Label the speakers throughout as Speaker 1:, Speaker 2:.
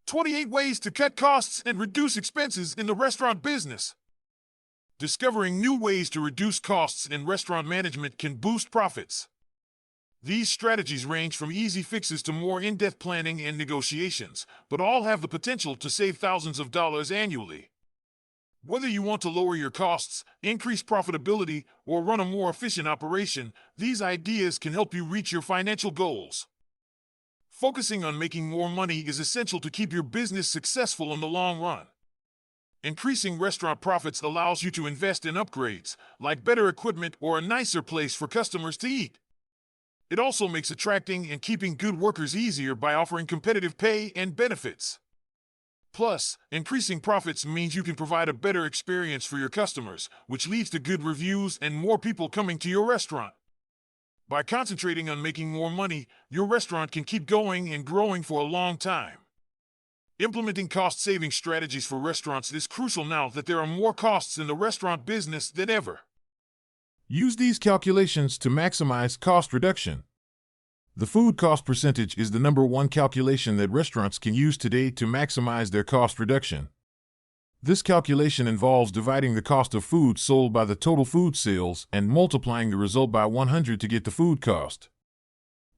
Speaker 1: 28 Ways to Cut Costs and Reduce Expenses in the Restaurant Business. Discovering new ways to reduce costs in restaurant management can boost profits. These strategies range from easy fixes to more in-depth planning and negotiations, but all have the potential to save thousands of dollars annually. Whether you want to lower your costs, increase profitability, or run a more efficient operation, these ideas can help you reach your financial goals. Focusing on making more money is essential to keep your business successful in the long run. Increasing restaurant profits allows you to invest in upgrades, like better equipment or a nicer place for customers to eat. It also makes attracting and keeping good workers easier by offering competitive pay and benefits. Plus, increasing profits means you can provide a better experience for your customers, which leads to good reviews and more people coming to your restaurant. By concentrating on making more money, your restaurant can keep going and growing for a long time. Implementing cost-saving strategies for restaurants is crucial now that there are more costs in the restaurant business than ever.
Speaker 2: Use these calculations to maximize cost reduction. The food cost percentage is the number one calculation that restaurants can use today to maximize their cost reduction. This calculation involves dividing the cost of food sold by the total food sales and multiplying the result by 100 to get the food cost.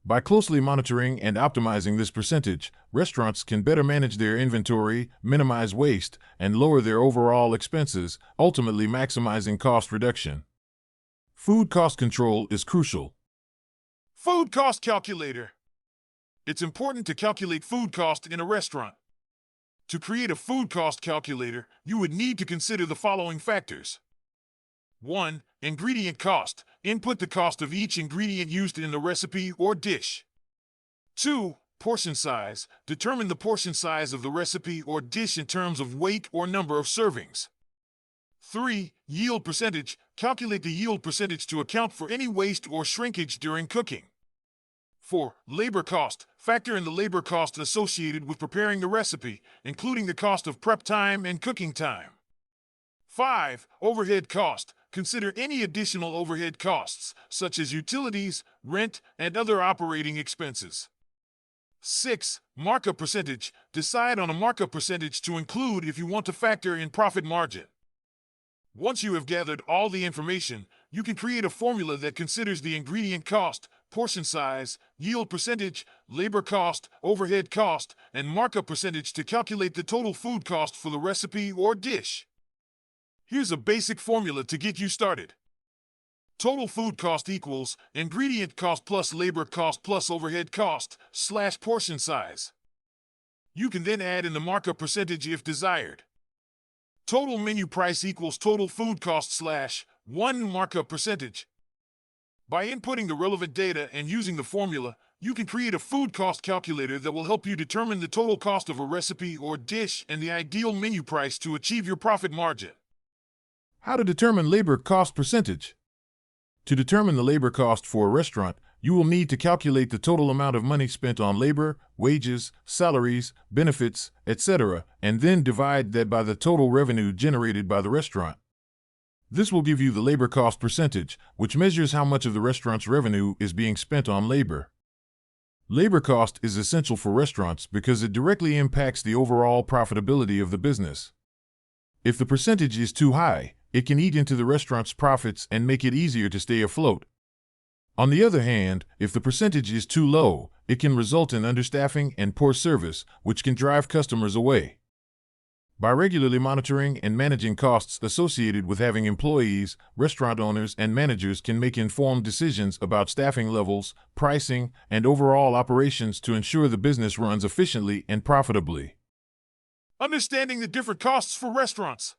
Speaker 2: By closely monitoring and optimizing this percentage, restaurants can better manage their inventory, minimize waste, and lower their overall expenses, ultimately maximizing cost reduction. Food cost control is crucial.
Speaker 1: Food cost calculator. It's important to calculate food cost in a restaurant. To create a food cost calculator, you would need to consider the following factors. 1. Ingredient cost. Input the cost of each ingredient used in the recipe or dish. 2. Portion size. Determine the portion size of the recipe or dish in terms of weight or number of servings. 3. Yield percentage. Calculate the yield percentage to account for any waste or shrinkage during cooking. 4. Labor cost. Factor in the labor cost associated with preparing the recipe, including the cost of prep time and cooking time. 5. Overhead cost. Consider any additional overhead costs, such as utilities, rent, and other operating expenses. 6. Markup percentage. Decide on a markup percentage to include if you want to factor in profit margin. Once you have gathered all the information, you can create a formula that considers the ingredient cost, portion size, yield percentage, labor cost, overhead cost, and markup percentage to calculate the total food cost for the recipe or dish. Here's a basic formula to get you started. Total food cost equals ingredient cost plus labor cost plus overhead cost / portion size. You can then add in the markup percentage if desired. Total menu price equals total food cost / 1 markup percentage. By inputting the relevant data and using the formula, you can create a food cost calculator that will help you determine the total cost of a recipe or dish and the ideal menu price to achieve your profit margin.
Speaker 2: How to determine labor cost percentage? To determine the labor cost for a restaurant, you will need to calculate the total amount of money spent on labor, wages, salaries, benefits, etc., and then divide that by the total revenue generated by the restaurant. This will give you the labor cost percentage, which measures how much of the restaurant's revenue is being spent on labor. Labor cost is essential for restaurants because it directly impacts the overall profitability of the business. If the percentage is too high, it can eat into the restaurant's profits and make it easier to stay afloat. On the other hand, if the percentage is too low, it can result in understaffing and poor service, which can drive customers away. By regularly monitoring and managing costs associated with having employees, restaurant owners and managers can make informed decisions about staffing levels, pricing, and overall operations to ensure the business runs efficiently and profitably.
Speaker 1: Understanding the different costs for restaurants.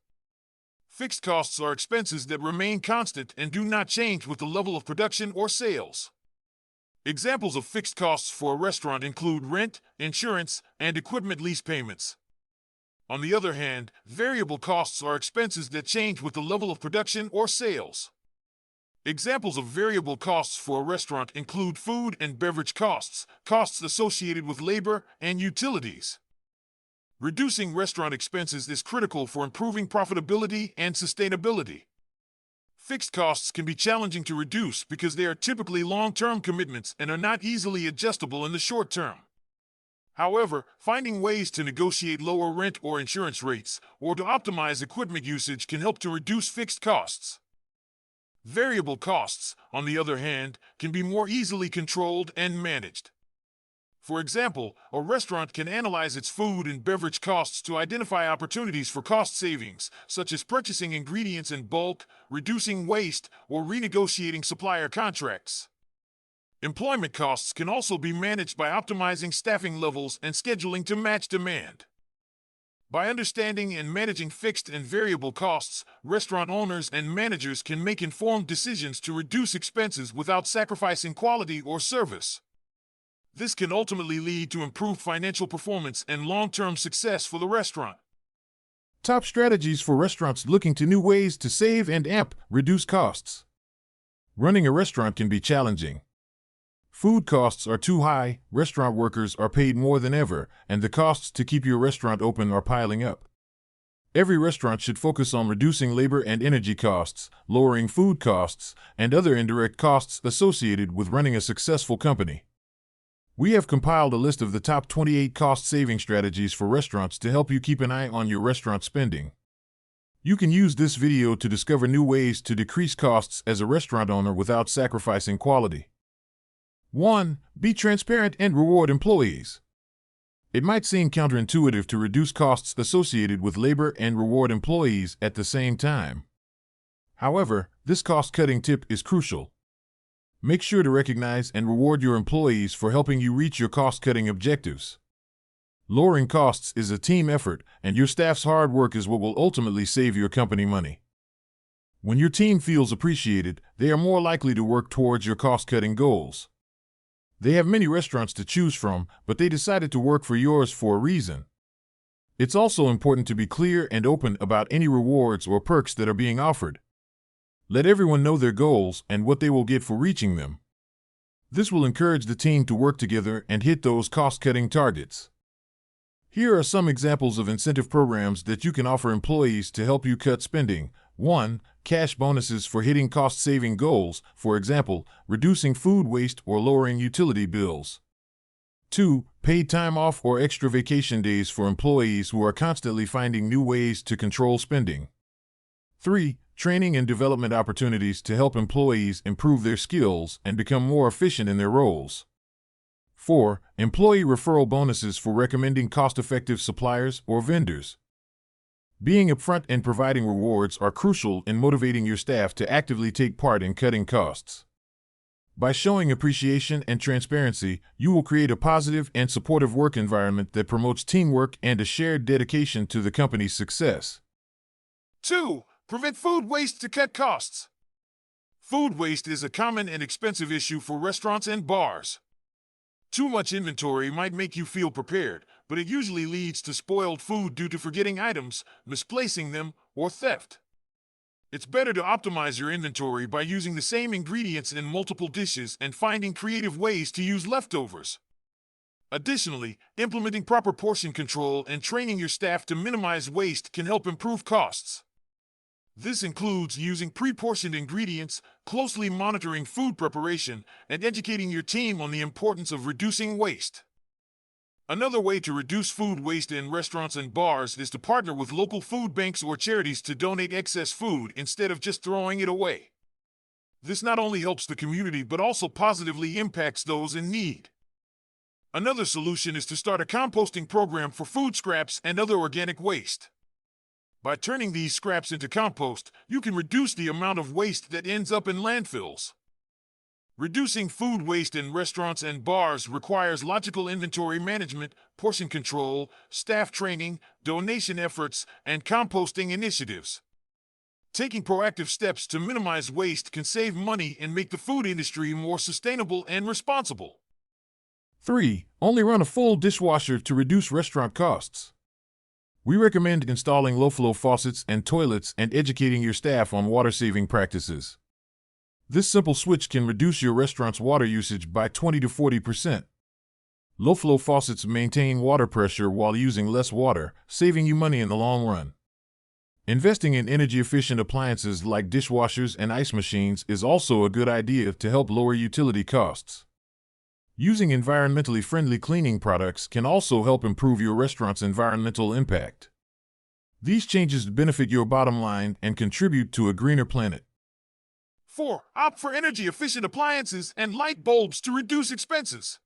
Speaker 1: Fixed costs are expenses that remain constant and do not change with the level of production or sales. Examples of fixed costs for a restaurant include rent, insurance, and equipment lease payments. On the other hand, variable costs are expenses that change with the level of production or sales. Examples of variable costs for a restaurant include food and beverage costs, costs associated with labor and utilities. Reducing restaurant expenses is critical for improving profitability and sustainability. Fixed costs can be challenging to reduce because they are typically long-term commitments and are not easily adjustable in the short term. However, finding ways to negotiate lower rent or insurance rates, or to optimize equipment usage can help to reduce fixed costs. Variable costs, on the other hand, can be more easily controlled and managed. For example, a restaurant can analyze its food and beverage costs to identify opportunities for cost savings, such as purchasing ingredients in bulk, reducing waste, or renegotiating supplier contracts. Employment costs can also be managed by optimizing staffing levels and scheduling to match demand. By understanding and managing fixed and variable costs, restaurant owners and managers can make informed decisions to reduce expenses without sacrificing quality or service. This can ultimately lead to improved financial performance and long-term success for the restaurant.
Speaker 2: Top strategies for restaurants looking to new ways to save and reduce costs. Running a restaurant can be challenging. Food costs are too high, restaurant workers are paid more than ever, and the costs to keep your restaurant open are piling up. Every restaurant should focus on reducing labor and energy costs, lowering food costs, and other indirect costs associated with running a successful company. We have compiled a list of the top 28 cost-saving strategies for restaurants to help you keep an eye on your restaurant spending. You can use this video to discover new ways to decrease costs as a restaurant owner without sacrificing quality. 1. Be transparent and reward employees. It might seem counterintuitive to reduce costs associated with labor and reward employees at the same time. However, this cost-cutting tip is crucial. Make sure to recognize and reward your employees for helping you reach your cost-cutting objectives. Lowering costs is a team effort, and your staff's hard work is what will ultimately save your company money. When your team feels appreciated, they are more likely to work towards your cost-cutting goals. They have many restaurants to choose from, but they decided to work for yours for a reason. It's also important to be clear and open about any rewards or perks that are being offered. Let everyone know their goals and what they will get for reaching them. This will encourage the team to work together and hit those cost-cutting targets. Here are some examples of incentive programs that you can offer employees to help you cut spending. 1. Cash bonuses for hitting cost-saving goals, for example, reducing food waste or lowering utility bills. 2. Paid time off or extra vacation days for employees who are constantly finding new ways to control spending. 3. Training and development opportunities to help employees improve their skills and become more efficient in their roles. 4. Employee referral bonuses for recommending cost-effective suppliers or vendors. Being upfront and providing rewards are crucial in motivating your staff to actively take part in cutting costs. By showing appreciation and transparency, you will create a positive and supportive work environment that promotes teamwork and a shared dedication to the company's success.
Speaker 1: 2. Prevent food waste to cut costs. Food waste is a common and expensive issue for restaurants and bars. Too much inventory might make you feel prepared, but it usually leads to spoiled food due to forgetting items, misplacing them, or theft. It's better to optimize your inventory by using the same ingredients in multiple dishes and finding creative ways to use leftovers. Additionally, implementing proper portion control and training your staff to minimize waste can help improve costs. This includes using pre-portioned ingredients, closely monitoring food preparation, and educating your team on the importance of reducing waste. Another way to reduce food waste in restaurants and bars is to partner with local food banks or charities to donate excess food instead of just throwing it away. This not only helps the community but also positively impacts those in need. Another solution is to start a composting program for food scraps and other organic waste. By turning these scraps into compost, you can reduce the amount of waste that ends up in landfills. Reducing food waste in restaurants and bars requires logical inventory management, portion control, staff training, donation efforts, and composting initiatives. Taking proactive steps to minimize waste can save money and make the food industry more sustainable and responsible.
Speaker 2: 3. Only run a full dishwasher to reduce restaurant costs. We recommend installing low-flow faucets and toilets and educating your staff on water-saving practices. This simple switch can reduce your restaurant's water usage by 20 to 40%. Low-flow faucets maintain water pressure while using less water, saving you money in the long run. Investing in energy-efficient appliances like dishwashers and ice machines is also a good idea to help lower utility costs. Using environmentally friendly cleaning products can also help improve your restaurant's environmental impact. These changes benefit your bottom line and contribute to a greener planet.
Speaker 1: 4. Opt for energy-efficient appliances and light bulbs to reduce expenses.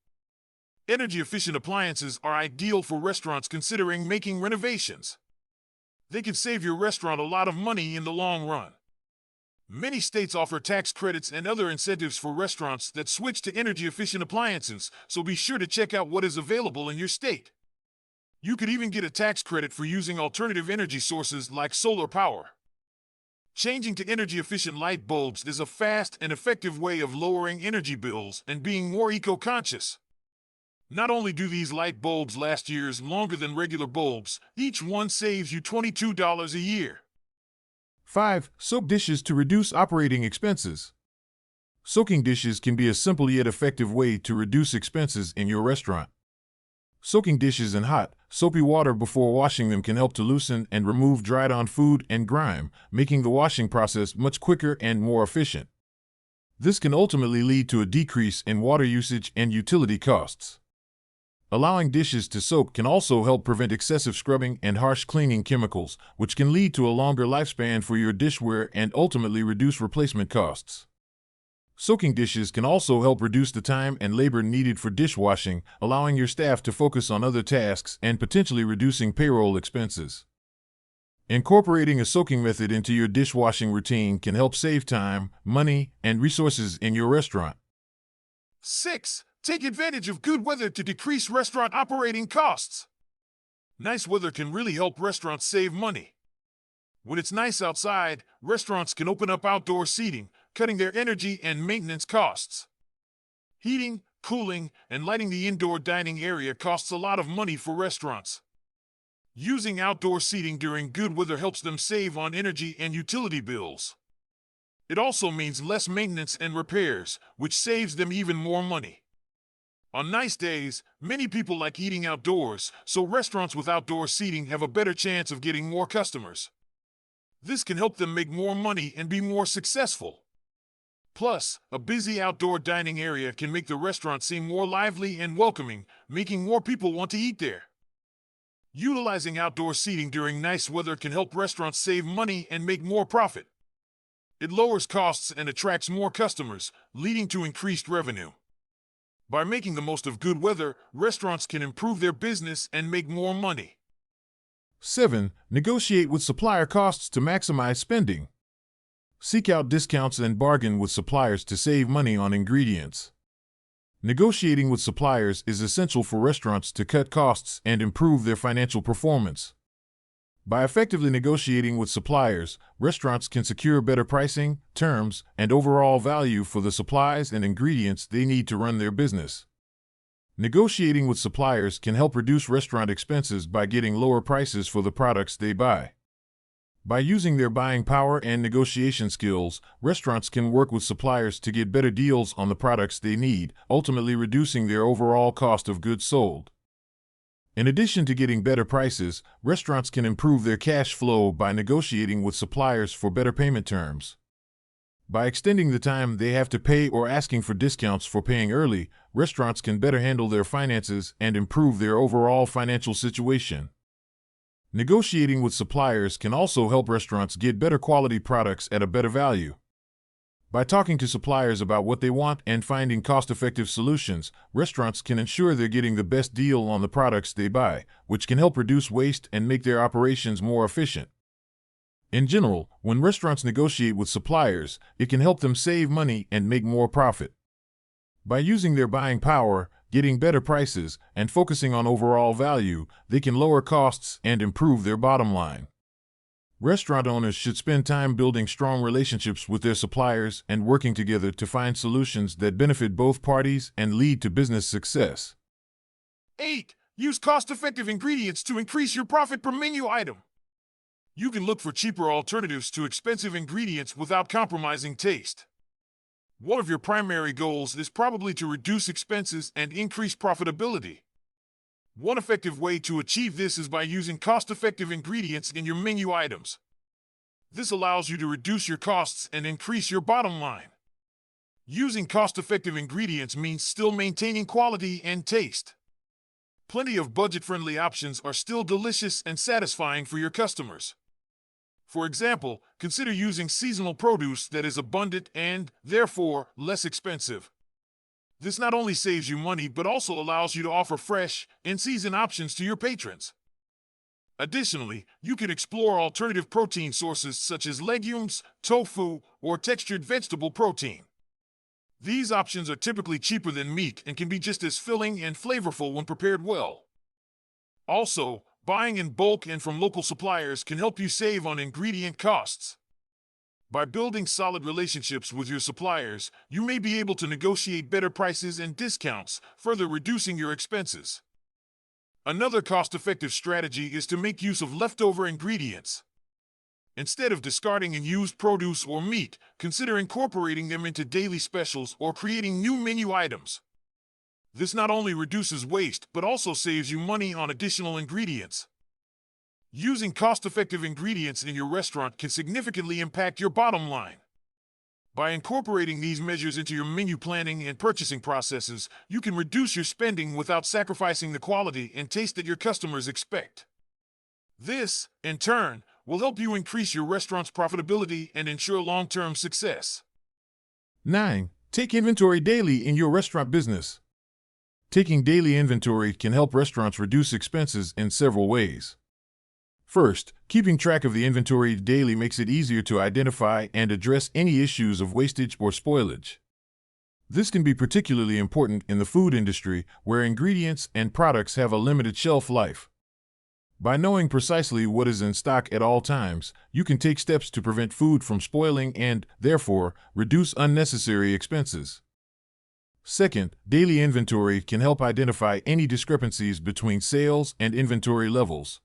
Speaker 1: Energy-efficient appliances are ideal for restaurants considering making renovations. They can save your restaurant a lot of money in the long run. Many states offer tax credits and other incentives for restaurants that switch to energy-efficient appliances, so be sure to check out what is available in your state. You could even get a tax credit for using alternative energy sources like solar power. Changing to energy-efficient light bulbs is a fast and effective way of lowering energy bills and being more eco-conscious. Not only do these light bulbs last years longer than regular bulbs, each one saves you $22 a year.
Speaker 2: 5. Soak dishes to reduce operating expenses. Soaking dishes can be a simple yet effective way to reduce expenses in your restaurant. Soaking dishes in hot, soapy water before washing them can help to loosen and remove dried-on food and grime, making the washing process much quicker and more efficient. This can ultimately lead to a decrease in water usage and utility costs. Allowing dishes to soak can also help prevent excessive scrubbing and harsh cleaning chemicals, which can lead to a longer lifespan for your dishware and ultimately reduce replacement costs. Soaking dishes can also help reduce the time and labor needed for dishwashing, allowing your staff to focus on other tasks and potentially reducing payroll expenses. Incorporating a soaking method into your dishwashing routine can help save time, money, and resources in your restaurant.
Speaker 1: 6. Take advantage of good weather to decrease restaurant operating costs. Nice weather can really help restaurants save money. When it's nice outside, restaurants can open up outdoor seating, cutting their energy and maintenance costs. Heating, cooling, and lighting the indoor dining area costs a lot of money for restaurants. Using outdoor seating during good weather helps them save on energy and utility bills. It also means less maintenance and repairs, which saves them even more money. On nice days, many people like eating outdoors, so restaurants with outdoor seating have a better chance of getting more customers. This can help them make more money and be more successful. Plus, a busy outdoor dining area can make the restaurant seem more lively and welcoming, making more people want to eat there. Utilizing outdoor seating during nice weather can help restaurants save money and make more profit. It lowers costs and attracts more customers, leading to increased revenue. By making the most of good weather, restaurants can improve their business and make more money.
Speaker 2: 7. Negotiate with supplier costs to maximize spending. Seek out discounts and bargain with suppliers to save money on ingredients. Negotiating with suppliers is essential for restaurants to cut costs and improve their financial performance. By effectively negotiating with suppliers, restaurants can secure better pricing, terms, and overall value for the supplies and ingredients they need to run their business. Negotiating with suppliers can help reduce restaurant expenses by getting lower prices for the products they buy. By using their buying power and negotiation skills, restaurants can work with suppliers to get better deals on the products they need, ultimately reducing their overall cost of goods sold. In addition to getting better prices, restaurants can improve their cash flow by negotiating with suppliers for better payment terms. By extending the time they have to pay or asking for discounts for paying early, restaurants can better handle their finances and improve their overall financial situation. Negotiating with suppliers can also help restaurants get better quality products at a better value. By talking to suppliers about what they want and finding cost-effective solutions, restaurants can ensure they're getting the best deal on the products they buy, which can help reduce waste and make their operations more efficient. In general, when restaurants negotiate with suppliers, it can help them save money and make more profit. By using their buying power, getting better prices, and focusing on overall value, they can lower costs and improve their bottom line. Restaurant owners should spend time building strong relationships with their suppliers and working together to find solutions that benefit both parties and lead to business success.
Speaker 1: 8. Use cost-effective ingredients to increase your profit per menu item. You can look for cheaper alternatives to expensive ingredients without compromising taste. One of your primary goals is probably to reduce expenses and increase profitability. One effective way to achieve this is by using cost-effective ingredients in your menu items. This allows you to reduce your costs and increase your bottom line. Using cost-effective ingredients means still maintaining quality and taste. Plenty of budget-friendly options are still delicious and satisfying for your customers. For example, consider using seasonal produce that is abundant and, therefore, less expensive. This not only saves you money but also allows you to offer fresh, in-season options to your patrons. Additionally, you can explore alternative protein sources such as legumes, tofu, or textured vegetable protein. These options are typically cheaper than meat and can be just as filling and flavorful when prepared well. Also, buying in bulk and from local suppliers can help you save on ingredient costs. By building solid relationships with your suppliers, you may be able to negotiate better prices and discounts, further reducing your expenses. Another cost-effective strategy is to make use of leftover ingredients. Instead of discarding unused produce or meat, consider incorporating them into daily specials or creating new menu items. This not only reduces waste, but also saves you money on additional ingredients. Using cost-effective ingredients in your restaurant can significantly impact your bottom line. By incorporating these measures into your menu planning and purchasing processes, you can reduce your spending without sacrificing the quality and taste that your customers expect. This, in turn, will help you increase your restaurant's profitability and ensure long-term success.
Speaker 2: 9. Take inventory daily in your restaurant business. Taking daily inventory can help restaurants reduce expenses in several ways. First, keeping track of the inventory daily makes it easier to identify and address any issues of wastage or spoilage. This can be particularly important in the food industry, where ingredients and products have a limited shelf life. By knowing precisely what is in stock at all times, you can take steps to prevent food from spoiling and, therefore, reduce unnecessary expenses. Second, daily inventory can help identify any discrepancies between sales and inventory levels.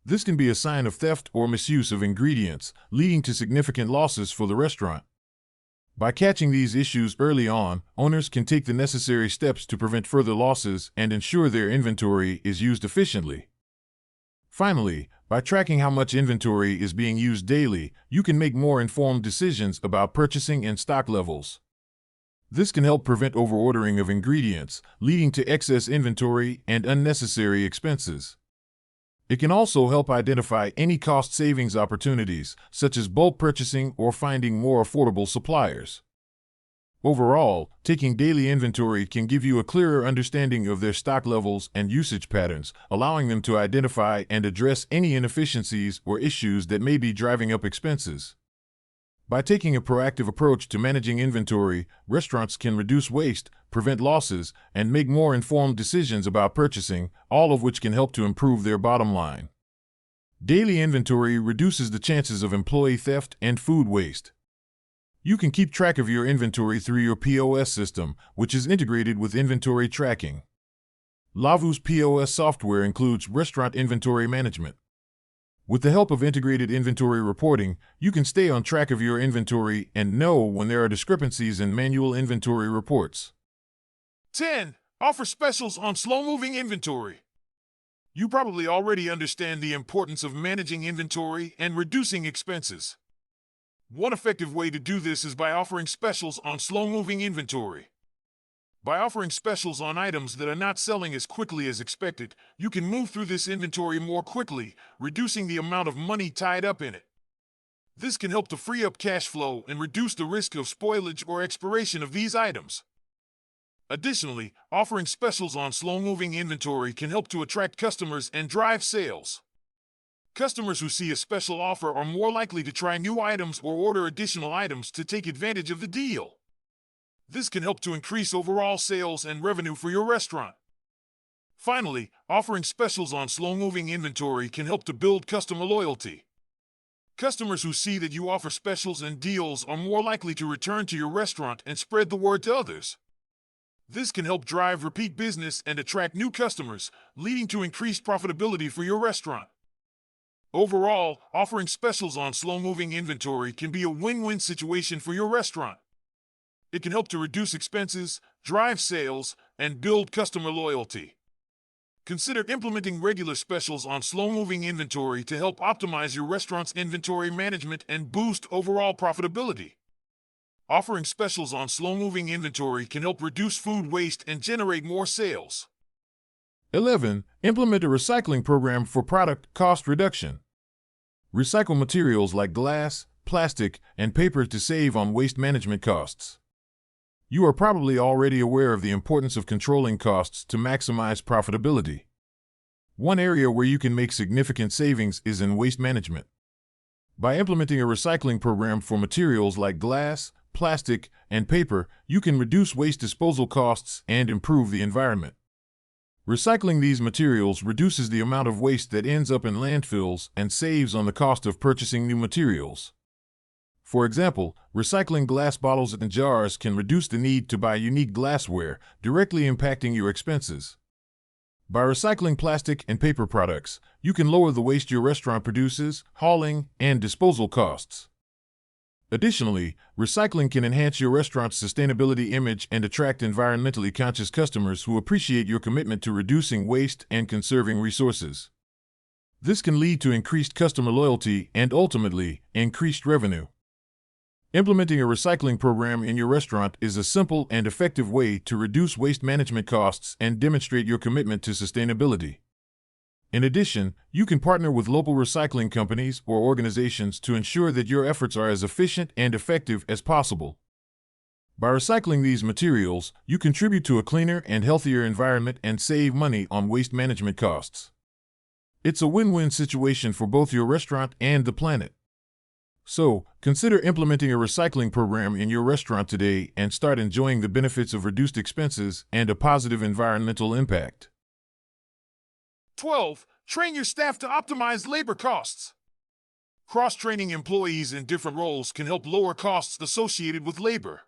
Speaker 2: This can be a sign of theft or misuse of ingredients, leading to significant losses for the restaurant. By catching these issues early on, owners can take the necessary steps to prevent further losses and ensure their inventory is used efficiently. Finally, by tracking how much inventory is being used daily, you can make more informed decisions about purchasing and stock levels. This can help prevent overordering of ingredients, leading to excess inventory and unnecessary expenses. It can also help identify any cost savings opportunities, such as bulk purchasing or finding more affordable suppliers. Overall, taking daily inventory can give you a clearer understanding of their stock levels and usage patterns, allowing them to identify and address any inefficiencies or issues that may be driving up expenses. By taking a proactive approach to managing inventory, restaurants can reduce waste, prevent losses, and make more informed decisions about purchasing, all of which can help to improve their bottom line. Daily inventory reduces the chances of employee theft and food waste. You can keep track of your inventory through your POS system, which is integrated with inventory tracking. Lavu's POS software includes restaurant inventory management. With the help of integrated inventory reporting, you can stay on track of your inventory and know when there are discrepancies in manual inventory reports.
Speaker 1: 10. Offer specials on slow-moving inventory. You probably already understand the importance of managing inventory and reducing expenses. One effective way to do this is by offering specials on slow-moving inventory. By offering specials on items that are not selling as quickly as expected, you can move through this inventory more quickly, reducing the amount of money tied up in it. This can help to free up cash flow and reduce the risk of spoilage or expiration of these items. Additionally, offering specials on slow-moving inventory can help to attract customers and drive sales. Customers who see a special offer are more likely to try new items or order additional items to take advantage of the deal. This can help to increase overall sales and revenue for your restaurant. Finally, offering specials on slow-moving inventory can help to build customer loyalty. Customers who see that you offer specials and deals are more likely to return to your restaurant and spread the word to others. This can help drive repeat business and attract new customers, leading to increased profitability for your restaurant. Overall, offering specials on slow-moving inventory can be a win-win situation for your restaurant. It can help to reduce expenses, drive sales, and build customer loyalty. Consider implementing regular specials on slow-moving inventory to help optimize your restaurant's inventory management and boost overall profitability. Offering specials on slow-moving inventory can help reduce food waste and generate more sales.
Speaker 2: 11. Implement a recycling program for product cost reduction. Recycle materials like glass, plastic, and paper to save on waste management costs. You are probably already aware of the importance of controlling costs to maximize profitability. One area where you can make significant savings is in waste management. By implementing a recycling program for materials like glass, plastic, and paper, you can reduce waste disposal costs and improve the environment. Recycling these materials reduces the amount of waste that ends up in landfills and saves on the cost of purchasing new materials. For example, recycling glass bottles and jars can reduce the need to buy unique glassware, directly impacting your expenses. By recycling plastic and paper products, you can lower the waste your restaurant produces, hauling, and disposal costs. Additionally, recycling can enhance your restaurant's sustainability image and attract environmentally conscious customers who appreciate your commitment to reducing waste and conserving resources. This can lead to increased customer loyalty and ultimately, increased revenue. Implementing a recycling program in your restaurant is a simple and effective way to reduce waste management costs and demonstrate your commitment to sustainability. In addition, you can partner with local recycling companies or organizations to ensure that your efforts are as efficient and effective as possible. By recycling these materials, you contribute to a cleaner and healthier environment and save money on waste management costs. It's a win-win situation for both your restaurant and the planet. So, consider implementing a recycling program in your restaurant today and start enjoying the benefits of reduced expenses and a positive environmental impact.
Speaker 1: 12. Train your staff to optimize labor costs. Cross-training employees in different roles can help lower costs associated with labor.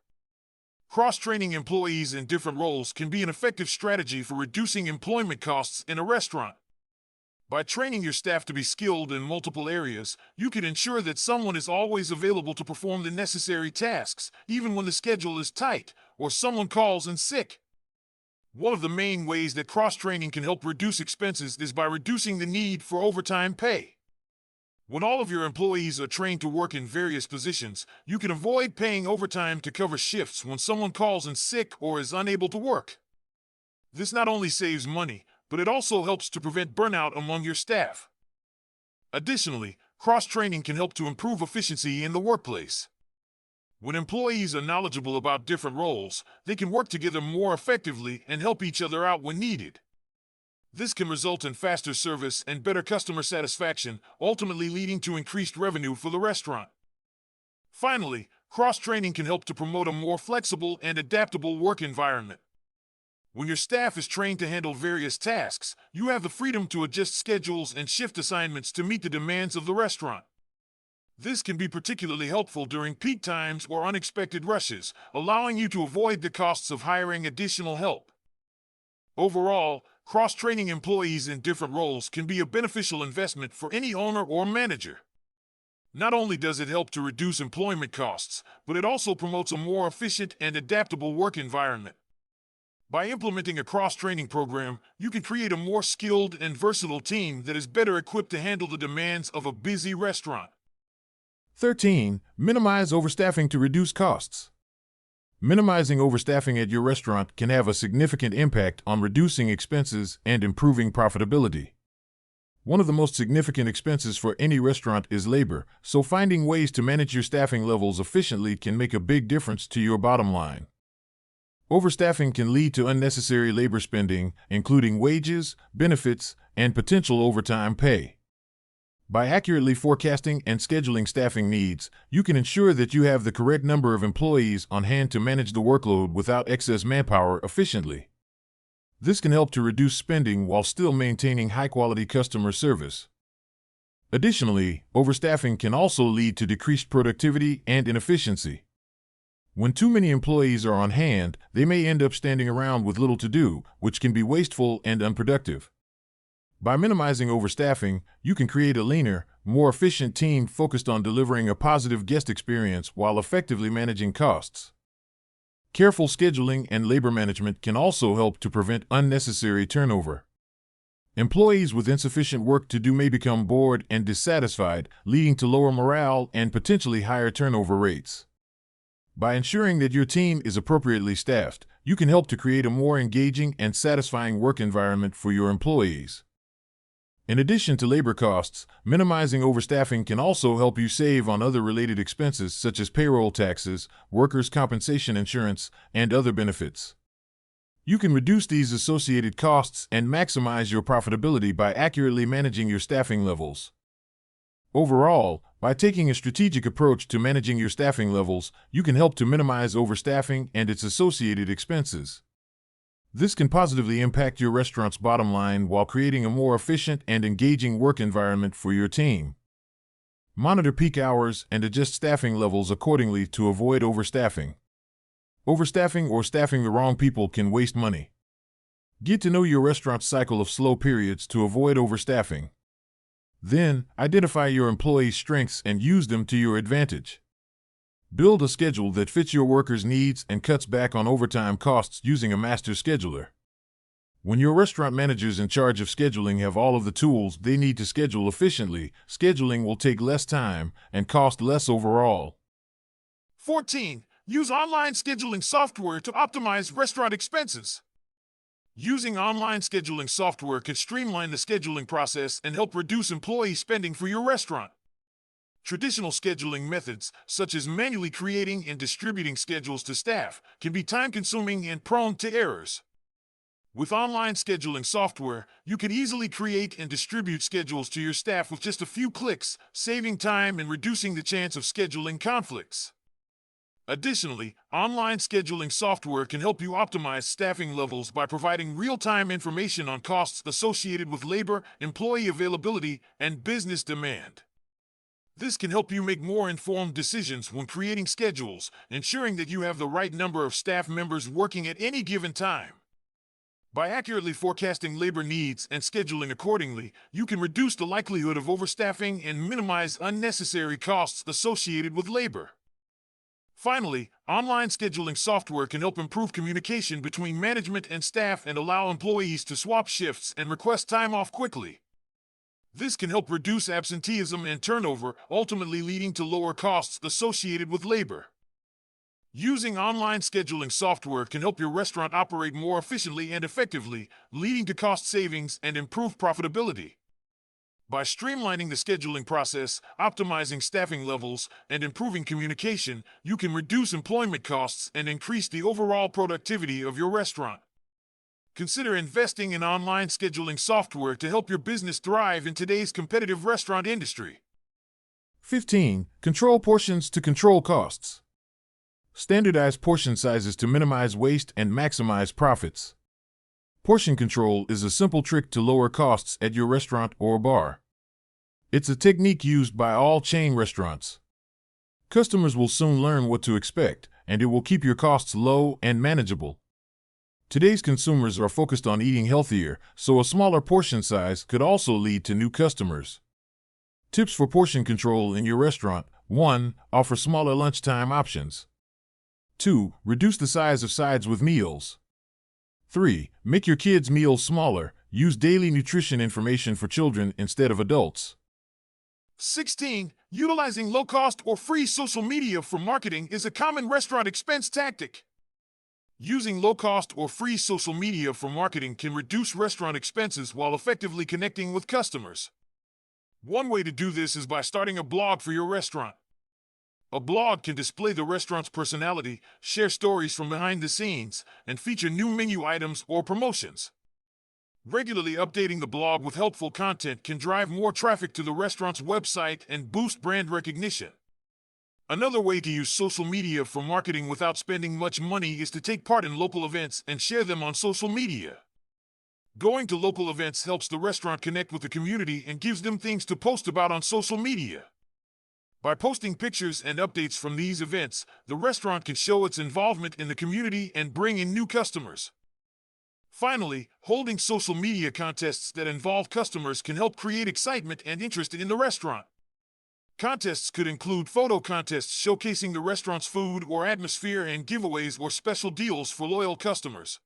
Speaker 1: Cross-training employees in different roles can be an effective strategy for reducing employment costs in a restaurant. By training your staff to be skilled in multiple areas, you can ensure that someone is always available to perform the necessary tasks, even when the schedule is tight or someone calls in sick. One of the main ways that cross-training can help reduce expenses is by reducing the need for overtime pay. When all of your employees are trained to work in various positions, you can avoid paying overtime to cover shifts when someone calls in sick or is unable to work. This not only saves money, but it also helps to prevent burnout among your staff. Additionally, cross-training can help to improve efficiency in the workplace. When employees are knowledgeable about different roles, they can work together more effectively and help each other out when needed. This can result in faster service and better customer satisfaction, ultimately leading to increased revenue for the restaurant. Finally, cross-training can help to promote a more flexible and adaptable work environment. When your staff is trained to handle various tasks, you have the freedom to adjust schedules and shift assignments to meet the demands of the restaurant. This can be particularly helpful during peak times or unexpected rushes, allowing you to avoid the costs of hiring additional help. Overall, cross-training employees in different roles can be a beneficial investment for any owner or manager. Not only does it help to reduce employment costs, but it also promotes a more efficient and adaptable work environment. By implementing a cross-training program, you can create a more skilled and versatile team that is better equipped to handle the demands of a busy restaurant.
Speaker 2: 13. Minimize overstaffing to reduce costs. Minimizing overstaffing at your restaurant can have a significant impact on reducing expenses and improving profitability. One of the most significant expenses for any restaurant is labor, so finding ways to manage your staffing levels efficiently can make a big difference to your bottom line. Overstaffing can lead to unnecessary labor spending, including wages, benefits, and potential overtime pay. By accurately forecasting and scheduling staffing needs, you can ensure that you have the correct number of employees on hand to manage the workload without excess manpower efficiently. This can help to reduce spending while still maintaining high-quality customer service. Additionally, overstaffing can also lead to decreased productivity and inefficiency. When too many employees are on hand, they may end up standing around with little to do, which can be wasteful and unproductive. By minimizing overstaffing, you can create a leaner, more efficient team focused on delivering a positive guest experience while effectively managing costs. Careful scheduling and labor management can also help to prevent unnecessary turnover. Employees with insufficient work to do may become bored and dissatisfied, leading to lower morale and potentially higher turnover rates. By ensuring that your team is appropriately staffed, you can help to create a more engaging and satisfying work environment for your employees. In addition to labor costs, minimizing overstaffing can also help you save on other related expenses such as payroll taxes, workers' compensation insurance, and other benefits. You can reduce these associated costs and maximize your profitability by accurately managing your staffing levels. Overall, by taking a strategic approach to managing your staffing levels, you can help to minimize overstaffing and its associated expenses. This can positively impact your restaurant's bottom line while creating a more efficient and engaging work environment for your team. Monitor peak hours and adjust staffing levels accordingly to avoid overstaffing. Overstaffing or staffing the wrong people can waste money. Get to know your restaurant's cycle of slow periods to avoid overstaffing. Then, identify your employees' strengths and use them to your advantage. Build a schedule that fits your workers' needs and cuts back on overtime costs using a master scheduler. When your restaurant managers in charge of scheduling have all of the tools they need to schedule efficiently, scheduling will take less time and cost less overall.
Speaker 1: 14. Use online scheduling software to optimize restaurant expenses. Using online scheduling software can streamline the scheduling process and help reduce employee spending for your restaurant. Traditional scheduling methods, such as manually creating and distributing schedules to staff, can be time-consuming and prone to errors. With online scheduling software, you can easily create and distribute schedules to your staff with just a few clicks, saving time and reducing the chance of scheduling conflicts. Additionally, online scheduling software can help you optimize staffing levels by providing real-time information on costs associated with labor, employee availability, and business demand. This can help you make more informed decisions when creating schedules, ensuring that you have the right number of staff members working at any given time. By accurately forecasting labor needs and scheduling accordingly, you can reduce the likelihood of overstaffing and minimize unnecessary costs associated with labor. Finally, online scheduling software can help improve communication between management and staff and allow employees to swap shifts and request time off quickly. This can help reduce absenteeism and turnover, ultimately leading to lower costs associated with labor. Using online scheduling software can help your restaurant operate more efficiently and effectively, leading to cost savings and improved profitability. By streamlining the scheduling process, optimizing staffing levels, and improving communication, you can reduce employment costs and increase the overall productivity of your restaurant. Consider investing in online scheduling software to help your business thrive in today's competitive restaurant industry.
Speaker 2: 15. Control portions to control costs. Standardize portion sizes to minimize waste and maximize profits. Portion control is a simple trick to lower costs at your restaurant or bar. It's a technique used by all chain restaurants. Customers will soon learn what to expect, and it will keep your costs low and manageable. Today's consumers are focused on eating healthier, so a smaller portion size could also lead to new customers. Tips for portion control in your restaurant: 1. Offer smaller lunchtime options. 2. Reduce the size of sides with meals. 3. Make your kids' meals smaller. Use daily nutrition information for children instead of adults.
Speaker 1: 16. Utilizing low-cost or free social media for marketing is a common restaurant expense tactic. Using low-cost or free social media for marketing can reduce restaurant expenses while effectively connecting with customers. One way to do this is by starting a blog for your restaurant. A blog can display the restaurant's personality, share stories from behind the scenes, and feature new menu items or promotions. Regularly updating the blog with helpful content can drive more traffic to the restaurant's website and boost brand recognition. Another way to use social media for marketing without spending much money is to take part in local events and share them on social media. Going to local events helps the restaurant connect with the community and gives them things to post about on social media. By posting pictures and updates from these events, the restaurant can show its involvement in the community and bring in new customers. Finally, holding social media contests that involve customers can help create excitement and interest in the restaurant. Contests could include photo contests showcasing the restaurant's food or atmosphere and giveaways or special deals for loyal customers.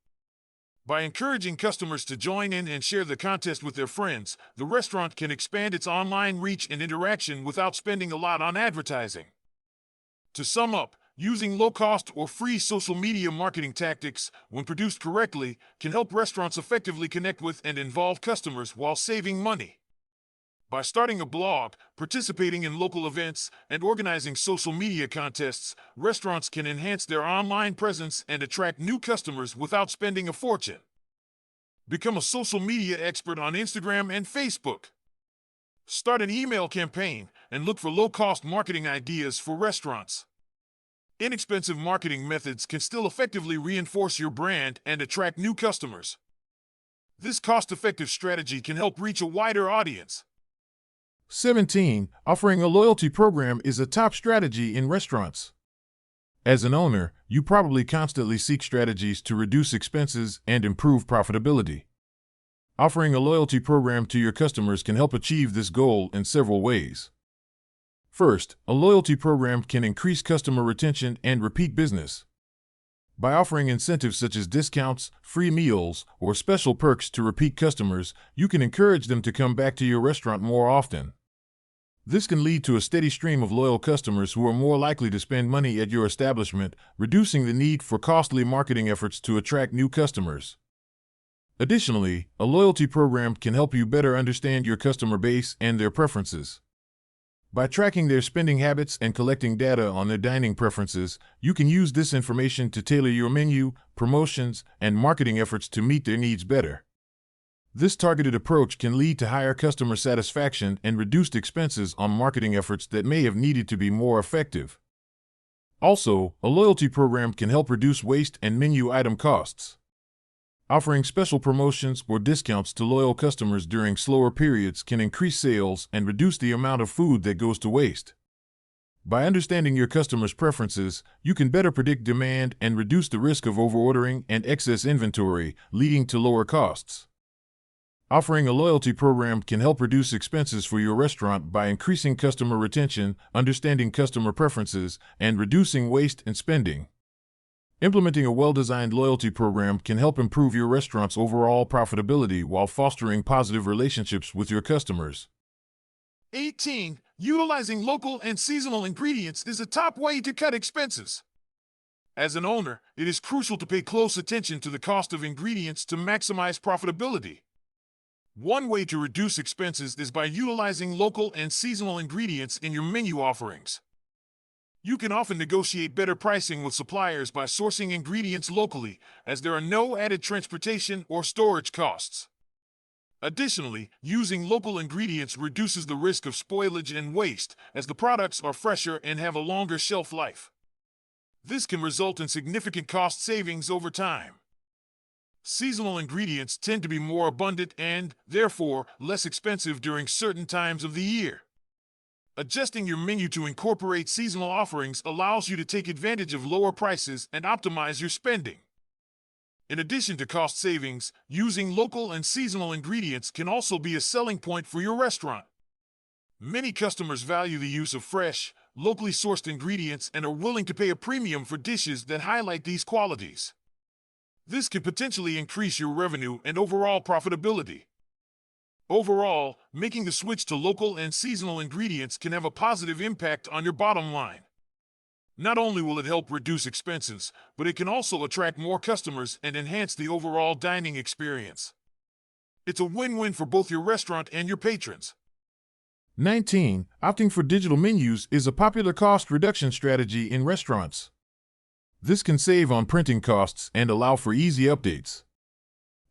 Speaker 1: By encouraging customers to join in and share the contest with their friends, the restaurant can expand its online reach and interaction without spending a lot on advertising. To sum up, Using low-cost or free social media marketing tactics, when produced correctly, can help restaurants effectively connect with and involve customers while saving money. By starting a blog, participating in local events, and organizing social media contests, restaurants can enhance their online presence and attract new customers without spending a fortune. Become a social media expert on Instagram and Facebook. Start an email campaign and look for low-cost marketing ideas for restaurants. Inexpensive marketing methods can still effectively reinforce your brand and attract new customers. This cost-effective strategy can help reach a wider audience.
Speaker 2: 17. Offering a loyalty program is a top strategy in restaurants. As an owner, you probably constantly seek strategies to reduce expenses and improve profitability. Offering a loyalty program to your customers can help achieve this goal in several ways. First, a loyalty program can increase customer retention and repeat business. By offering incentives such as discounts, free meals, or special perks to repeat customers, you can encourage them to come back to your restaurant more often. This can lead to a steady stream of loyal customers who are more likely to spend money at your establishment, reducing the need for costly marketing efforts to attract new customers. Additionally, a loyalty program can help you better understand your customer base and their preferences. By tracking their spending habits and collecting data on their dining preferences, you can use this information to tailor your menu, promotions, and marketing efforts to meet their needs better. This targeted approach can lead to higher customer satisfaction and reduced expenses on marketing efforts that may have needed to be more effective. Also, a loyalty program can help reduce waste and menu item costs. Offering special promotions or discounts to loyal customers during slower periods can increase sales and reduce the amount of food that goes to waste. By understanding your customers' preferences, you can better predict demand and reduce the risk of overordering and excess inventory, leading to lower costs. Offering a loyalty program can help reduce expenses for your restaurant by increasing customer retention, understanding customer preferences, and reducing waste and spending. Implementing a well-designed loyalty program can help improve your restaurant's overall profitability while fostering positive relationships with your customers.
Speaker 1: 18. Utilizing local and seasonal ingredients is a top way to cut expenses. As an owner, it is crucial to pay close attention to the cost of ingredients to maximize profitability. One way to reduce expenses is by utilizing local and seasonal ingredients in your menu offerings. You can often negotiate better pricing with suppliers by sourcing ingredients locally, as there are no added transportation or storage costs. Additionally, using local ingredients reduces the risk of spoilage and waste, as the products are fresher and have a longer shelf life. This can result in significant cost savings over time. Seasonal ingredients tend to be more abundant and, therefore, less expensive during certain times of the year. Adjusting your menu to incorporate seasonal offerings allows you to take advantage of lower prices and optimize your spending. In addition to cost savings, using local and seasonal ingredients can also be a selling point for your restaurant. Many customers value the use of fresh, locally sourced ingredients and are willing to pay a premium for dishes that highlight these qualities. This can potentially increase your revenue and overall profitability. Overall, making the switch to local and seasonal ingredients can have a positive impact on your bottom line. Not only will it help reduce expenses, but it can also attract more customers and enhance the overall dining experience. It's a win-win for both your restaurant and your patrons.
Speaker 2: 19. Opting for digital menus is a popular cost reduction strategy in restaurants. This can save on printing costs and allow for easy updates.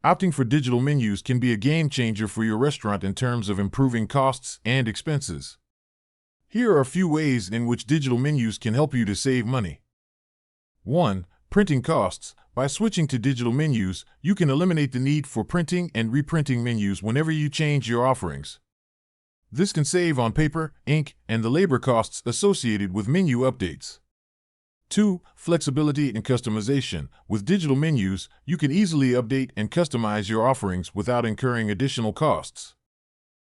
Speaker 2: Opting for digital menus can be a game changer for your restaurant in terms of improving costs and expenses. Here are a few ways in which digital menus can help you to save money. 1. Printing costs. By switching to digital menus, you can eliminate the need for printing and reprinting menus whenever you change your offerings. This can save on paper, ink, and the labor costs associated with menu updates. 2. Flexibility and customization. With digital menus, you can easily update and customize your offerings without incurring additional costs.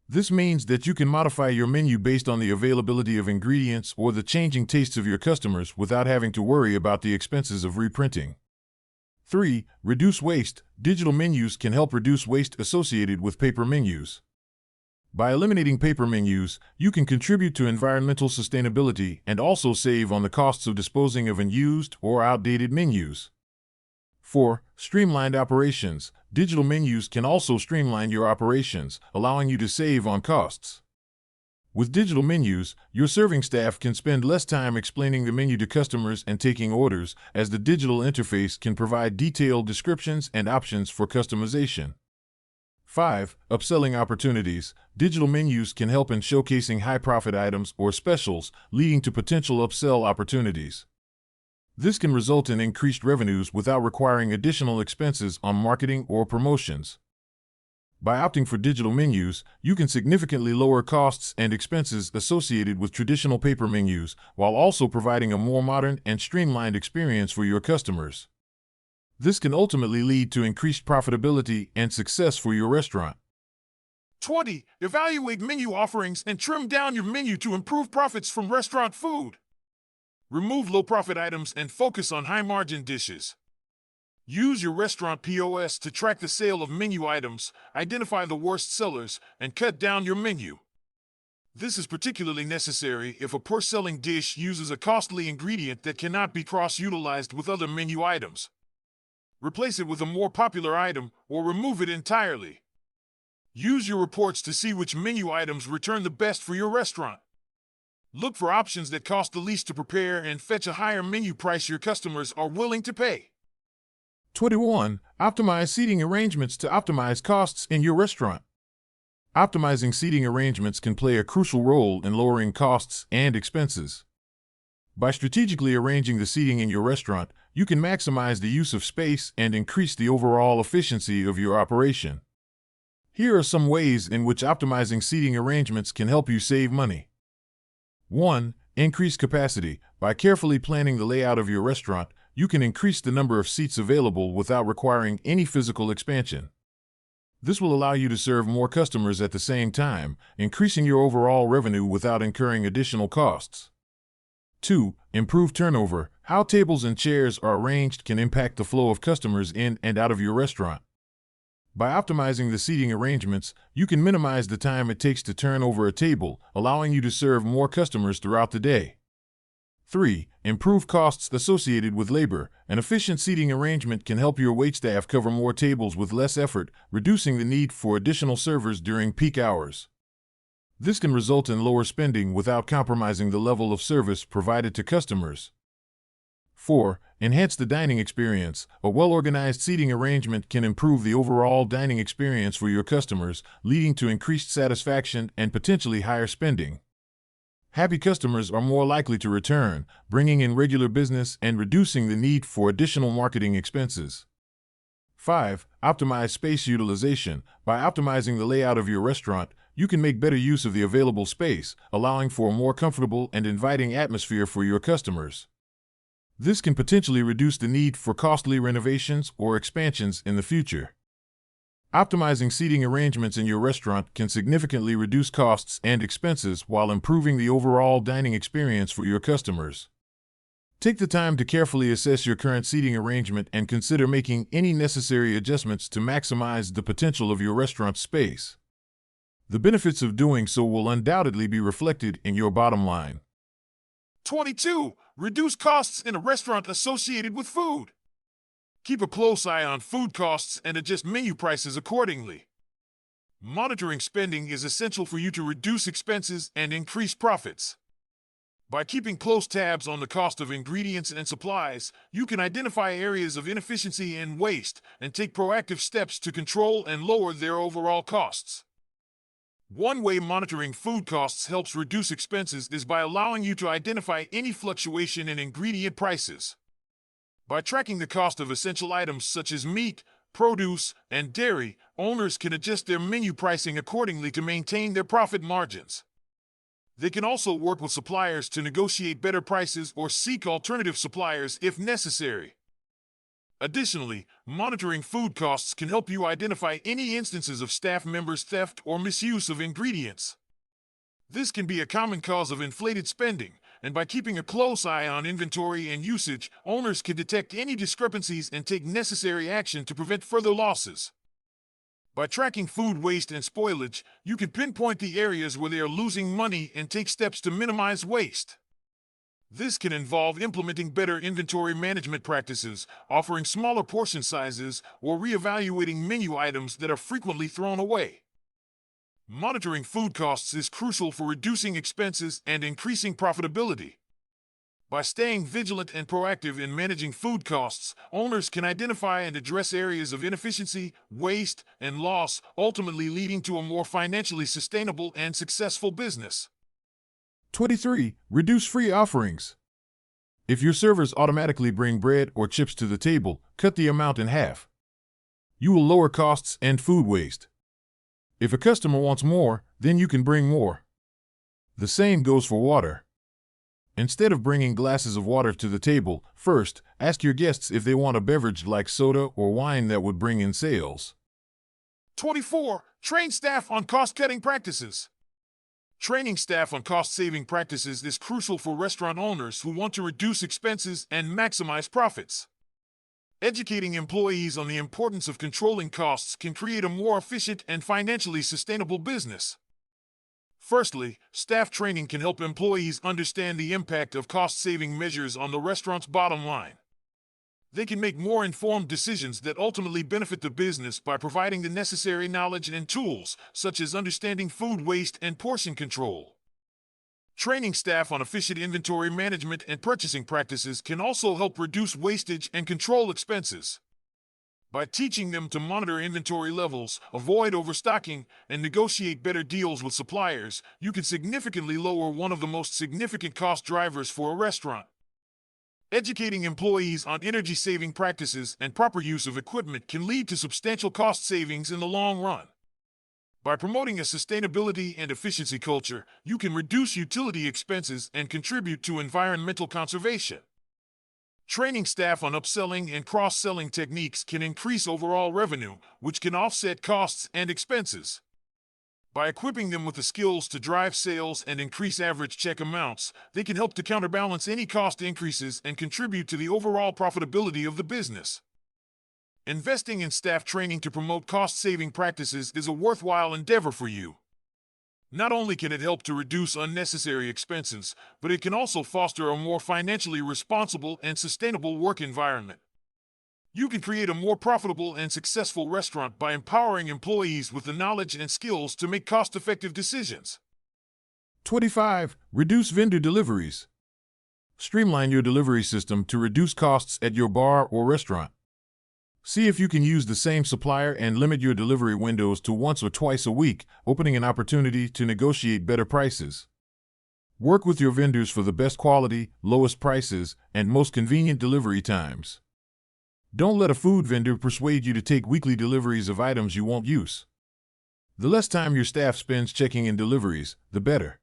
Speaker 2: This means that you can modify your menu based on the availability of ingredients or the changing tastes of your customers without having to worry about the expenses of reprinting. 3. Reduce waste. Digital menus can help reduce waste associated with paper menus. By eliminating paper menus, you can contribute to environmental sustainability and also save on the costs of disposing of unused or outdated menus. 4. Streamlined operations. Digital menus can also streamline your operations, allowing you to save on costs. With digital menus, your serving staff can spend less time explaining the menu to customers and taking orders, as the digital interface can provide detailed descriptions and options for customization. 5. Upselling opportunities. Digital menus can help in showcasing high-profit items or specials, leading to potential upsell opportunities. This can result in increased revenues without requiring additional expenses on marketing or promotions. By opting for digital menus, you can significantly lower costs and expenses associated with traditional paper menus, while also providing a more modern and streamlined experience for your customers. This can ultimately lead to increased profitability and success for your restaurant.
Speaker 1: 20. Evaluate menu offerings and trim down your menu to improve profits from restaurant food. Remove low-profit items and focus on high-margin dishes. Use your restaurant POS to track the sale of menu items, identify the worst sellers, and cut down your menu. This is particularly necessary if a poor-selling dish uses a costly ingredient that cannot be cross-utilized with other menu items. Replace it with a more popular item or remove it entirely. Use your reports to see which menu items return the best for your restaurant. Look for options that cost the least to prepare and fetch a higher menu price your customers are willing to pay.
Speaker 2: 21. Optimize seating arrangements to optimize costs in your restaurant. Optimizing seating arrangements can play a crucial role in lowering costs and expenses. By strategically arranging the seating in your restaurant, you can maximize the use of space and increase the overall efficiency of your operation. Here are some ways in which optimizing seating arrangements can help you save money. 1. Increase capacity. By carefully planning the layout of your restaurant, you can increase the number of seats available without requiring any physical expansion. This will allow you to serve more customers at the same time, increasing your overall revenue without incurring additional costs. 2. Improve turnover. How tables and chairs are arranged can impact the flow of customers in and out of your restaurant. By optimizing the seating arrangements, you can minimize the time it takes to turn over a table, allowing you to serve more customers throughout the day. 3. Improve costs associated with labor. An efficient seating arrangement can help your waitstaff cover more tables with less effort, reducing the need for additional servers during peak hours. This can result in lower spending without compromising the level of service provided to customers. 4. Enhance the dining experience. A well-organized seating arrangement can improve the overall dining experience for your customers, leading to increased satisfaction and potentially higher spending. Happy customers are more likely to return, bringing in regular business and reducing the need for additional marketing expenses. 5. Optimize space utilization. By optimizing the layout of your restaurant, you can make better use of the available space, allowing for a more comfortable and inviting atmosphere for your customers. This can potentially reduce the need for costly renovations or expansions in the future. Optimizing seating arrangements in your restaurant can significantly reduce costs and expenses while improving the overall dining experience for your customers. Take the time to carefully assess your current seating arrangement and consider making any necessary adjustments to maximize the potential of your restaurant space. The benefits of doing so will undoubtedly be reflected in your bottom line.
Speaker 1: 22. Reduce costs in a restaurant associated with food. Keep a close eye on food costs and adjust menu prices accordingly. Monitoring spending is essential for you to reduce expenses and increase profits. By keeping close tabs on the cost of ingredients and supplies, you can identify areas of inefficiency and waste and take proactive steps to control and lower their overall costs. One way monitoring food costs helps reduce expenses is by allowing you to identify any fluctuation in ingredient prices. By tracking the cost of essential items such as meat, produce, and dairy, owners can adjust their menu pricing accordingly to maintain their profit margins. They can also work with suppliers to negotiate better prices or seek alternative suppliers if necessary. Additionally, monitoring food costs can help you identify any instances of staff members' theft or misuse of ingredients. This can be a common cause of inflated spending, and by keeping a close eye on inventory and usage, owners can detect any discrepancies and take necessary action to prevent further losses. By tracking food waste and spoilage, you can pinpoint the areas where they are losing money and take steps to minimize waste. This can involve implementing better inventory management practices, offering smaller portion sizes, or reevaluating menu items that are frequently thrown away. Monitoring food costs is crucial for reducing expenses and increasing profitability. By staying vigilant and proactive in managing food costs, owners can identify and address areas of inefficiency, waste, and loss, ultimately leading to a more financially sustainable and successful business.
Speaker 2: 23. Reduce free offerings. If your servers automatically bring bread or chips to the table, cut the amount in half. You will lower costs and food waste. If a customer wants more, then you can bring more. The same goes for water. Instead of bringing glasses of water to the table, first, ask your guests if they want a beverage like soda or wine that would bring in sales.
Speaker 1: 24. Train staff on cost-cutting practices. Training staff on cost-saving practices is crucial for restaurant owners who want to reduce expenses and maximize profits. Educating employees on the importance of controlling costs can create a more efficient and financially sustainable business. Firstly, staff training can help employees understand the impact of cost-saving measures on the restaurant's bottom line. They can make more informed decisions that ultimately benefit the business by providing the necessary knowledge and tools, such as understanding food waste and portion control. Training staff on efficient inventory management and purchasing practices can also help reduce wastage and control expenses. By teaching them to monitor inventory levels, avoid overstocking, and negotiate better deals with suppliers, you can significantly lower one of the most significant cost drivers for a restaurant. Educating employees on energy-saving practices and proper use of equipment can lead to substantial cost savings in the long run. By promoting a sustainability and efficiency culture, you can reduce utility expenses and contribute to environmental conservation. Training staff on upselling and cross-selling techniques can increase overall revenue, which can offset costs and expenses. By equipping them with the skills to drive sales and increase average check amounts, they can help to counterbalance any cost increases and contribute to the overall profitability of the business. Investing in staff training to promote cost-saving practices is a worthwhile endeavor for you. Not only can it help to reduce unnecessary expenses, but it can also foster a more financially responsible and sustainable work environment. You can create a more profitable and successful restaurant by empowering employees with the knowledge and skills to make cost-effective decisions.
Speaker 2: 25. Reduce vendor deliveries. Streamline your delivery system to reduce costs at your bar or restaurant. See if you can use the same supplier and limit your delivery windows to once or twice a week, opening an opportunity to negotiate better prices. Work with your vendors for the best quality, lowest prices, and most convenient delivery times. Don't let a food vendor persuade you to take weekly deliveries of items you won't use. The less time your staff spends checking in deliveries, the better.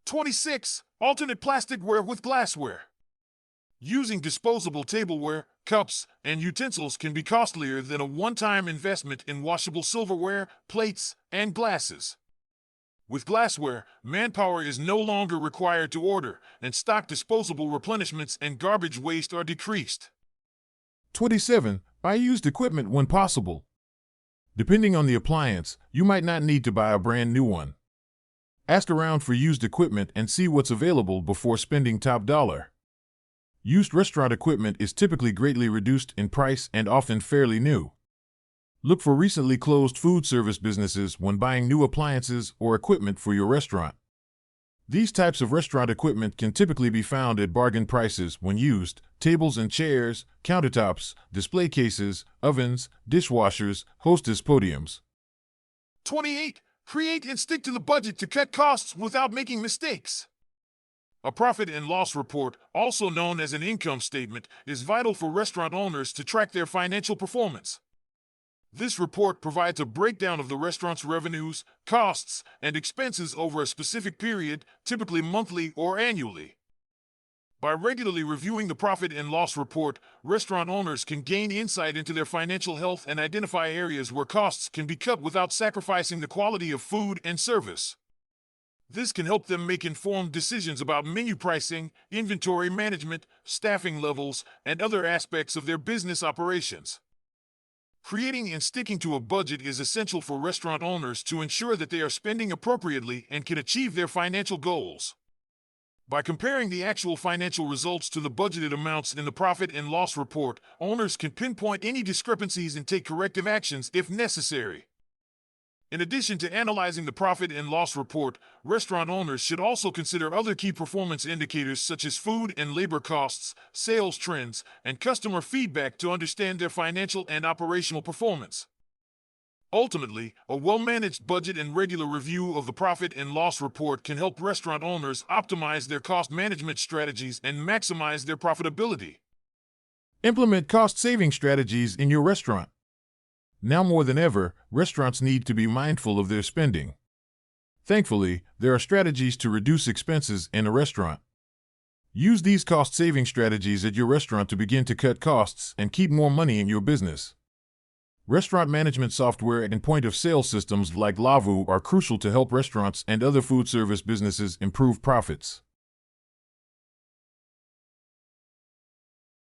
Speaker 1: 26. Alternate plasticware with glassware. Using disposable tableware, cups, and utensils can be costlier than a one-time investment in washable silverware, plates, and glasses. With glassware, manpower is no longer required to order, and stock disposable replenishments and garbage waste are decreased.
Speaker 2: 27. Buy used equipment when possible. Depending on the appliance, you might not need to buy a brand new one. Ask around for used equipment and see what's available before spending top dollar. Used restaurant equipment is typically greatly reduced in price and often fairly new. Look for recently closed food service businesses when buying new appliances or equipment for your restaurant. These types of restaurant equipment can typically be found at bargain prices when used: tables and chairs, countertops, display cases, ovens, dishwashers, hostess podiums.
Speaker 1: 28. Create and stick to the budget to cut costs without making mistakes. A profit and loss report, also known as an income statement, is vital for restaurant owners to track their financial performance. This report provides a breakdown of the restaurant's revenues, costs, and expenses over a specific period, typically monthly or annually. By regularly reviewing the profit and loss report, restaurant owners can gain insight into their financial health and identify areas where costs can be cut without sacrificing the quality of food and service. This can help them make informed decisions about menu pricing, inventory management, staffing levels, and other aspects of their business operations. Creating and sticking to a budget is essential for restaurant owners to ensure that they are spending appropriately and can achieve their financial goals. By comparing the actual financial results to the budgeted amounts in the profit and loss report, owners can pinpoint any discrepancies and take corrective actions if necessary. In addition to analyzing the profit and loss report, restaurant owners should also consider other key performance indicators such as food and labor costs, sales trends, and customer feedback to understand their financial and operational performance. Ultimately, a well-managed budget and regular review of the profit and loss report can help restaurant owners optimize their cost management strategies and maximize their profitability.
Speaker 2: Implement cost-saving strategies in your restaurant. Now more than ever, restaurants need to be mindful of their spending. Thankfully, there are strategies to reduce expenses in a restaurant. Use these cost-saving strategies at your restaurant to begin to cut costs and keep more money in your business. Restaurant management software and point-of-sale systems like Lavu are crucial to help restaurants and other food service businesses improve profits.